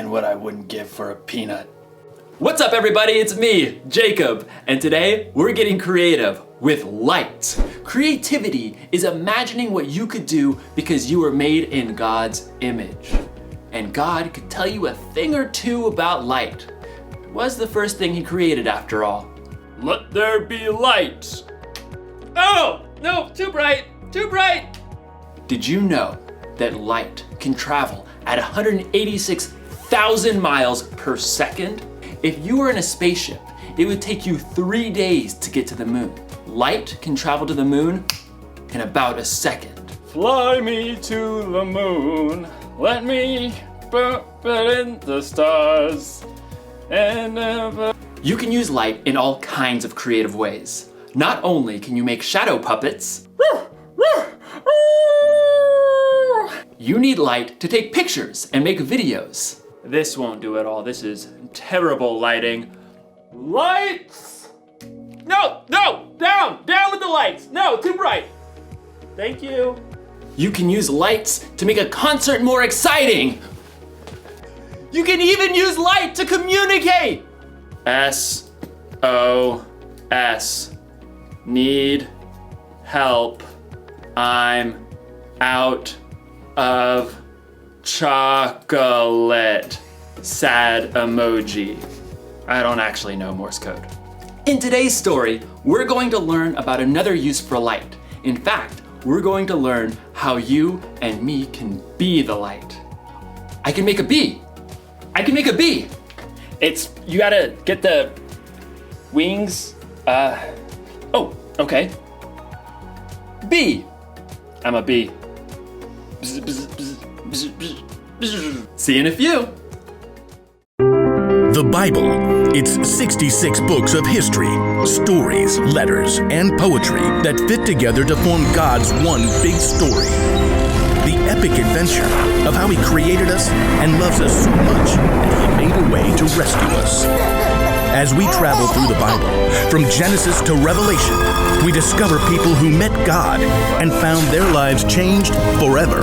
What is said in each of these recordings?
than what I wouldn't give for a peanut. What's up everybody, it's me, Jacob, and today we're getting creative with light. Creativity is imagining what you could do because you were made in God's image. And God could tell you a thing or two about light. It was the first thing he created after all. Let there be light. Oh, no, too bright, too bright. Did you know that light can travel at 186,000 miles per second? If you were in a spaceship, it would take you 3 days to get to the moon. Light can travel to the moon in about a second. Fly me to the moon, let me put in the stars, and never... You can use light in all kinds of creative ways. Not only can you make shadow puppets, you need light to take pictures and make videos. This won't do it all. This is terrible lighting. Lights! No, down with the lights. No, too bright. Thank you. You can use lights to make a concert more exciting. You can even use light to communicate. SOS. Need help. I'm out of chocolate. Sad emoji. I don't actually know Morse code. In today's story, we're going to learn about another use for light. In fact, we're going to learn how you and me can be the light. I can make a bee. You gotta get the wings. Oh, okay. Bee. I'm a bee. See you in a few. The Bible. It's 66 books of history, stories, letters, and poetry that fit together to form God's one big story. The epic adventure of how He created us and loves us so much that He made a way to rescue us. As we travel through the Bible, from Genesis to Revelation, we discover people who met God and found their lives changed forever.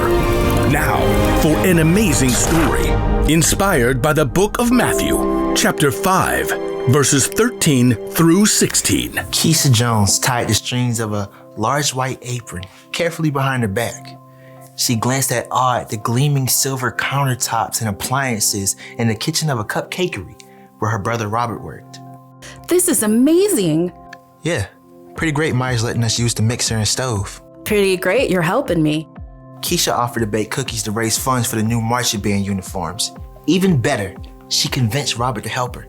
Now, for an amazing story, inspired by the book of Matthew, chapter 5, verses 13 through 16. Keisha Jones tied the strings of a large white apron carefully behind her back. She glanced at awe at the gleaming silver countertops and appliances in the kitchen of a cupcakery where her brother Robert worked. This is amazing. Yeah, pretty great Myers letting us use the mixer and stove. Pretty great, you're helping me. Keisha offered to bake cookies to raise funds for the new marching band uniforms. Even better, she convinced Robert to help her.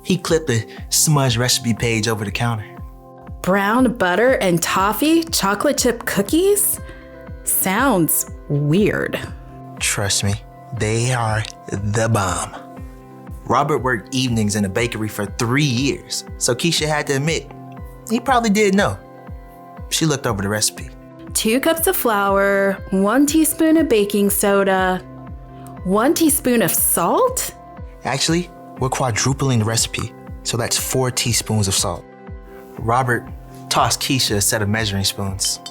He clipped a smudge recipe page over the counter. Brown butter and toffee chocolate chip cookies? Sounds weird. Trust me, they are the bomb. Robert worked evenings in a bakery for 3 years, so Keisha had to admit, he probably did know. She looked over the recipe. 2 cups of flour, 1 teaspoon of baking soda, 1 teaspoon of salt? Actually, we're quadrupling the recipe, so that's 4 teaspoons of salt. Robert tossed Keisha a set of measuring spoons.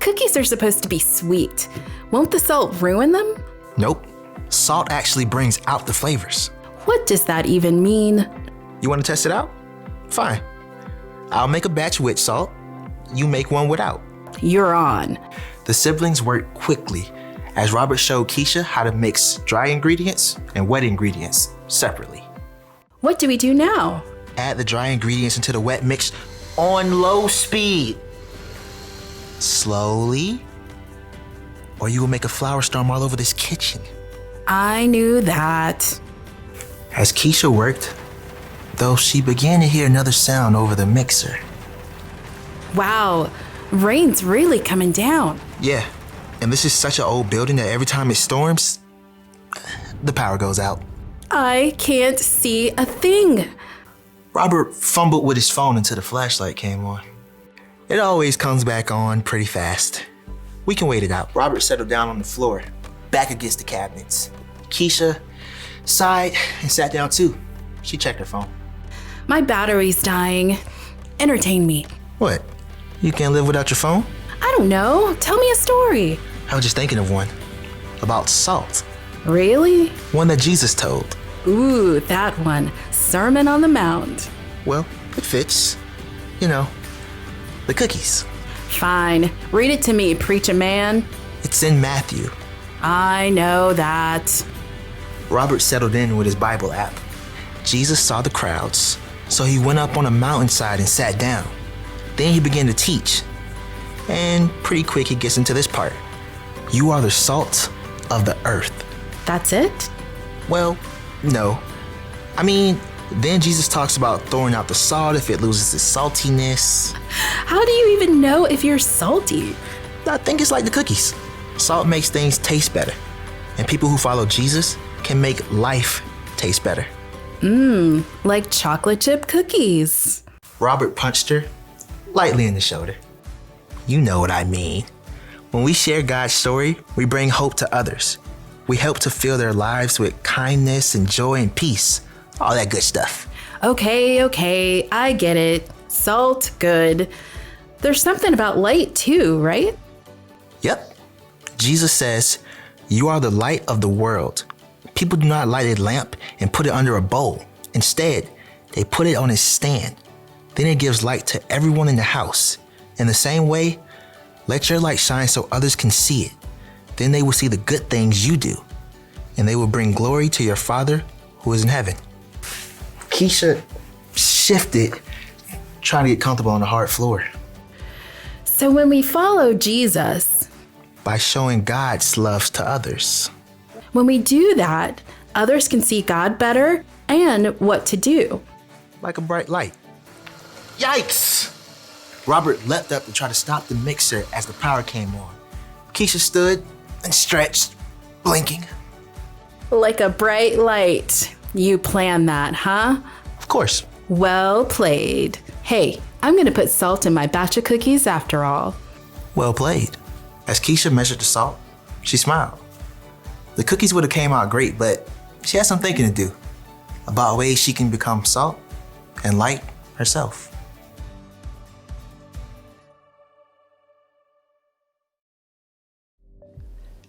Cookies are supposed to be sweet. Won't the salt ruin them? Nope. Salt actually brings out the flavors. What does that even mean? You want to test it out? Fine. I'll make a batch with salt. You make one without. You're on. The siblings worked quickly as Robert showed Keisha how to mix dry ingredients and wet ingredients separately. What do we do now? Add the dry ingredients into the wet mix on low speed. Slowly, or you will make a flour storm all over this kitchen. I knew that. As Keisha worked, though, she began to hear another sound over the mixer. Wow, rain's really coming down. Yeah, and this is such an old building that every time it storms, the power goes out. I can't see a thing. Robert fumbled with his phone until the flashlight came on. It always comes back on pretty fast. We can wait it out. Robert settled down on the floor, back against the cabinets. Keisha sighed and sat down too. She checked her phone. My battery's dying. Entertain me. What? You can't live without your phone? I don't know. Tell me a story. I was just thinking of one. About salt. Really? One that Jesus told. Ooh, that one. Sermon on the Mount. Well, it fits. You know, the cookies. Fine. Read it to me, preacher man. It's in Matthew. I know that. Robert settled in with his Bible app. Jesus saw the crowds, so he went up on a mountainside and sat down. Then he began to teach. And pretty quick he gets into this part. You are the salt of the earth. That's it? Well, no. I mean, then Jesus talks about throwing out the salt if it loses its saltiness. How do you even know if you're salty? I think it's like the cookies. Salt makes things taste better. And people who follow Jesus can make life taste better. Like chocolate chip cookies. Robert punched her lightly in the shoulder. You know what I mean. When we share God's story, we bring hope to others. We help to fill their lives with kindness and joy and peace. All that good stuff. Okay, I get it. Salt, good. There's something about light too, right? Yep. Jesus says, you are the light of the world. People do not light a lamp and put it under a bowl. Instead, they put it on its stand. Then it gives light to everyone in the house. In the same way, let your light shine so others can see it. Then they will see the good things you do, and they will bring glory to your Father who is in heaven. Keisha shifted, trying to get comfortable on the hard floor. So when we follow Jesus, By showing God's love to others. when we do that, others can see God better and what to do. Like a bright light. Yikes! Robert leapt up to try to stop the mixer as the power came on. Keisha stood and stretched, blinking. Like a bright light. You planned that, huh? Of course. Well played. Hey, I'm gonna put salt in my batch of cookies after all. Well played. As Keisha measured the salt, she smiled. The cookies would have came out great, but she had some thinking to do about ways she can become salt and light herself.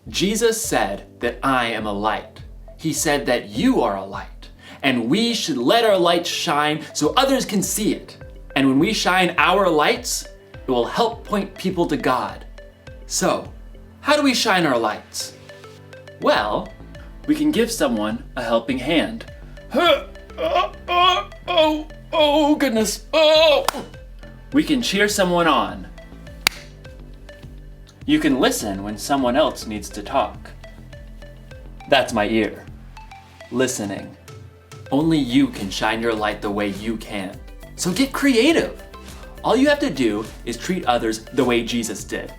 Jesus said that I am a light. He said that you are a light, and we should let our light shine so others can see it. And when we shine our lights, it will help point people to God. So, how do we shine our lights? Well, we can give someone a helping hand. Oh, goodness. Oh! We can cheer someone on. You can listen when someone else needs to talk. That's my ear. Listening. Only you can shine your light the way you can. So get creative. All you have to do is treat others the way Jesus did.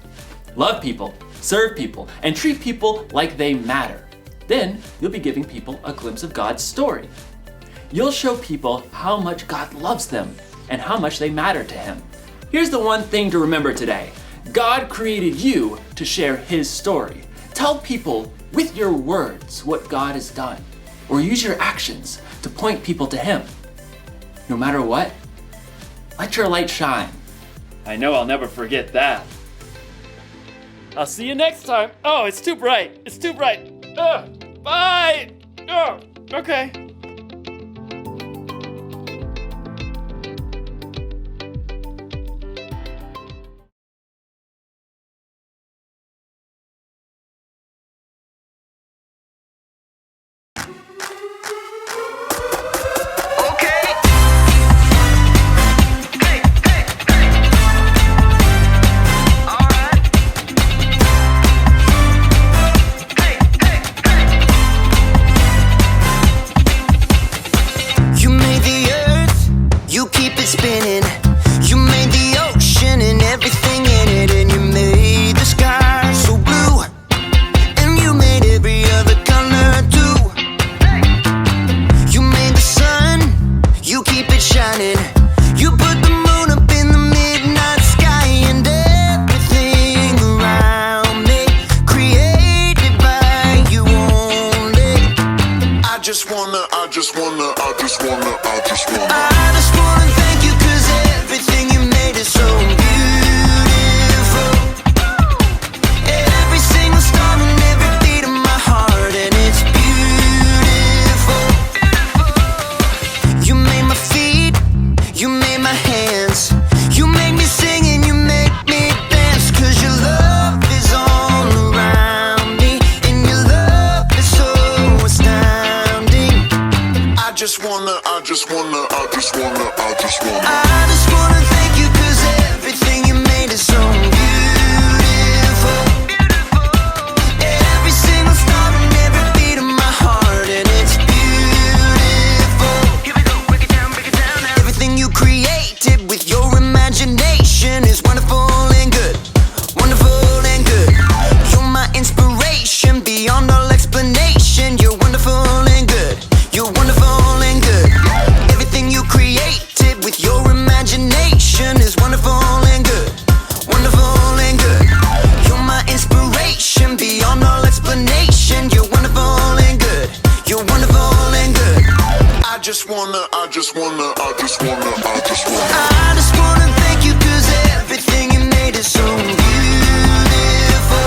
Love people, serve people, and treat people like they matter. Then you'll be giving people a glimpse of God's story. You'll show people how much God loves them and how much they matter to Him. Here's the one thing to remember today. God created you to share His story. Tell people with your words what God has done, or use your actions to point people to Him. No matter what, let your light shine. I know I'll never forget that. I'll see you next time. Oh, it's too bright. It's too bright. Bye. Oh, okay. Spinning. You made the ocean and everything in it, and you made the sky so blue, and you made every other color too. You made the sun, you keep it shining. You put the moon up in the midnight sky, and everything around me created by you only. I just wanna thank you, 'cause everything you made is so beautiful. Every single star and every beat of my heart, and it's beautiful. just wanna thank you 'cause everything you made is so beautiful. Every single star and every beat of my heart, and it's beautiful. Here we go, break it down now. Everything you created with your imagination is wonderful and good. Wonderful and good. You're my inspiration beyond all explanation. You're wonderful and good. You're wonderful and good. Everything you created with your imagination is wonderful and good. Wonderful and good. You're my inspiration beyond all explanation. You're wonderful and good. You're wonderful and good. I just wanna thank you 'cause everything you made is so beautiful.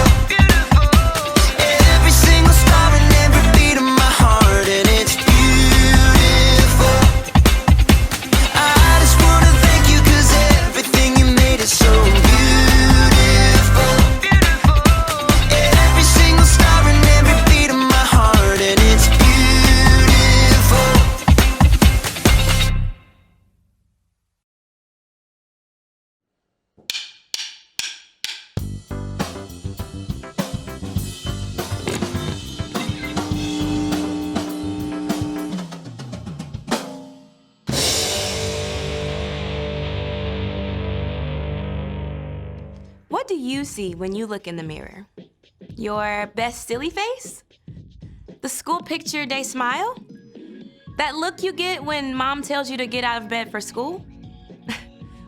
Every single star and every beat of my heart, and it's beautiful. I just wanna thank you 'cause everything you made is so beautiful. Every single star and every beat of my heart, and it's beautiful. What do you see when you look in the mirror? Your best silly face? The school picture day smile? That look you get when mom tells you to get out of bed for school?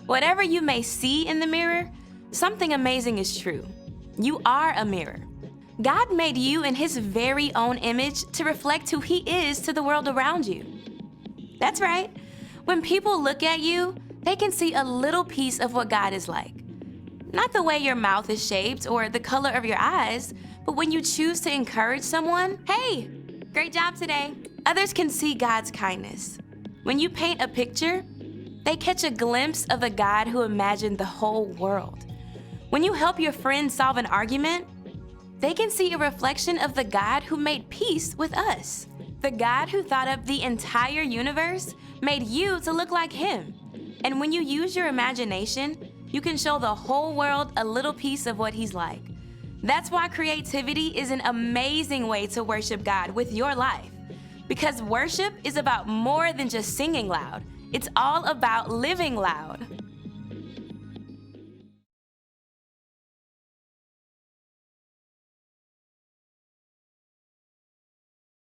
Whatever you may see in the mirror, something amazing is true. You are a mirror. God made you in His very own image to reflect who He is to the world around you. That's right. When people look at you, they can see a little piece of what God is like. Not the way your mouth is shaped or the color of your eyes, but when you choose to encourage someone, hey, great job today. Others can see God's kindness. When you paint a picture, they catch a glimpse of the God who imagined the whole world. When you help your friend solve an argument, they can see a reflection of the God who made peace with us. The God who thought up the entire universe made you to look like Him. And when you use your imagination, you can show the whole world a little piece of what He's like. That's why creativity is an amazing way to worship God with your life. Because worship is about more than just singing loud. It's all about living loud.